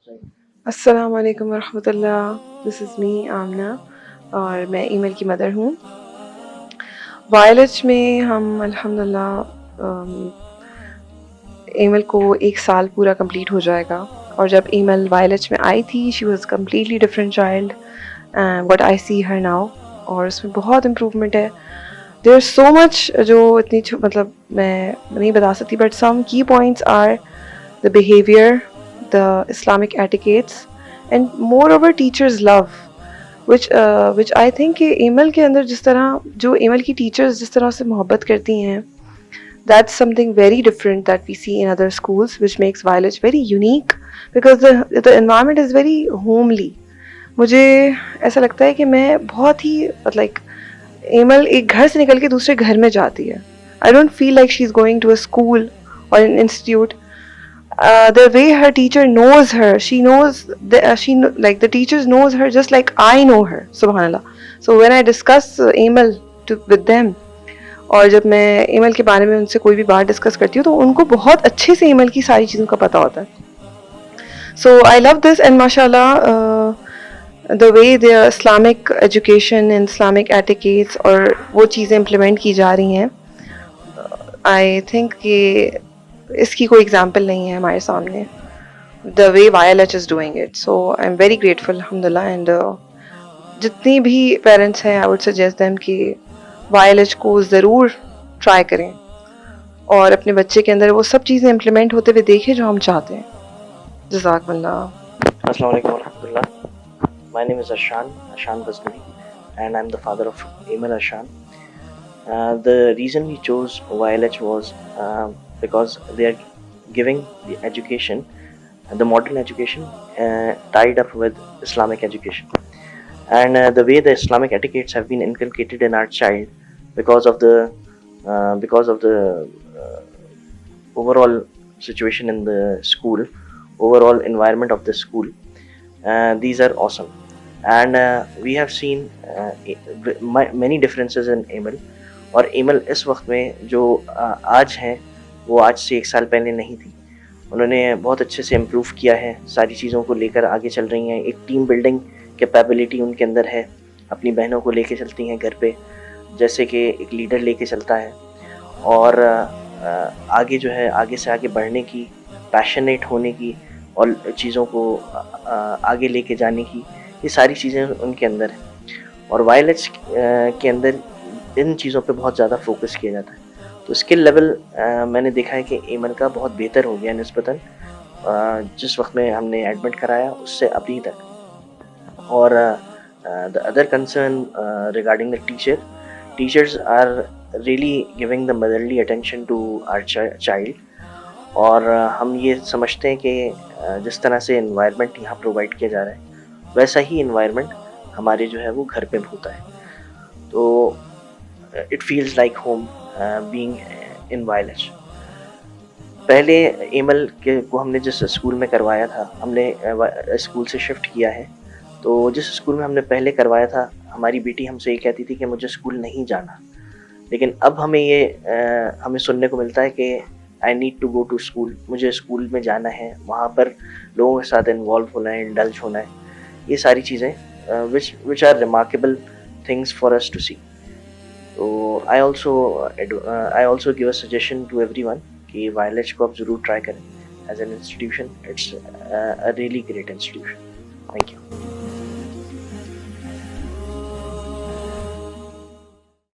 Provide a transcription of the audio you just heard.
अस्सलाम वालेकुम वरहमतुल्लाह। This is me आमना और मैं ईमेल की मदर हूँ। वायलेज में हम अल्हम्दुलिल्लाह ईमेल को 1 साल पूरा कंप्लीट हो जाएगा और जब ईमेल वायलेज में आई थी she was completely different child what I see her now और उसमें बहुत इम्प्रूवमेंट है। देयर इज़ सो मच जो इतनी मतलब मैं नहीं बता सकती but some key points are the behaviour, the Islamic etiquettes and moreover teachers love which I think कि ईमेल के अंदर जिस तरह जो ईमेल की टीचर्स जिस तरह से मोहब्बत करती हैं that's something very different that we see in other schools which makes Village very unique because the environment is very homely. मुझे ऐसा लगता है कि मैं बहुत ही like ईमेल एक घर से निकल के दूसरे घर में जाती है. I don't feel like she's going to a school or an institute. The way her teacher knows her, she knows like the teachers knows her just like I know her. Subhanallah. So when I discuss email with them और जब मैं email के बारे में उनसे कोई भी बात डिस्कस करती हूँ तो उनको बहुत अच्छे से ईमेल की सारी चीज़ों का पता होता है. So I love this and mashallah the way their Islamic education and Islamic etiquettes और वो चीज़ें implement की जा रही हैं. I think कि इसकी कोई एग्जाम्पल नहीं है हमारे सामने the way YLH is doing it. So I'm very grateful alhamdulillah and जितनी भी पेरेंट्स हैं I would suggest them कि YLH को ज़रूर ट्राई करें और अपने बच्चे के अंदर वो सब चीज़ें इम्प्लीमेंट होते हुए देखें जो हम चाहते हैं. जज़ाकल्लाह. Assalamu alaikum warahmatullah. My name is Ashan Ghaznavi, and I'm the father of Emil Ashan. The reason we chose YLH was because they are giving the education, the modern education, tied up with Islamic education, and the way the Islamic etiquettes have been inculcated in our child because of the overall situation in the school, overall environment of the school. These are awesome, and we have seen many differences in Emil. और email इस वक्त में जो आज हैं वो आज से 1 साल पहले नहीं थी. उन्होंने बहुत अच्छे से इम्प्रूव किया है, सारी चीज़ों को लेकर आगे चल रही हैं. एक टीम बिल्डिंग कैपेबिलिटी उनके अंदर है, अपनी बहनों को लेके चलती हैं घर पे जैसे कि एक लीडर लेके चलता है. और आगे जो है आगे से आगे बढ़ने की, पैशनेट होने की और चीज़ों को आगे लेके जाने की, ये सारी चीज़ें उनके अंदर हैं. और वायलेज के अंदर इन चीज़ों पे बहुत ज़्यादा फोकस किया जाता है. तो स्किल लेवल मैंने देखा है कि ईमेल का बहुत बेहतर हो गया निस्बतन जिस वक्त में हमने एडमिट कराया उससे अभी तक. और the other concern regarding the teachers are really giving the motherly attention to our child. और हम ये समझते हैं कि जिस तरह से इन्वायरमेंट यहाँ प्रोवाइड किया जा रहा है वैसा ही इन्वायरमेंट हमारे जो है वो घर पे होता है. तो it feels like home being in village. पहले एमल के को हमने जिस स्कूल में करवाया था, हमने स्कूल से शिफ्ट किया है. तो जिस स्कूल में हमने पहले करवाया था हमारी बेटी हमसे ये कहती थी कि मुझे स्कूल नहीं जाना. लेकिन अब हमें सुनने को मिलता है कि I need to go to school, मुझे स्कूल में जाना है, वहाँ पर लोगों के साथ इन्वॉल्व होना है, इंडल्ज होना है. ये सारी चीज़ें which are remarkable things for us to see. तो I also give a suggestion to everyone कि वायलेज को आप ज़रूर ट्राई करें as an institution. It's a really great institution. Thank you.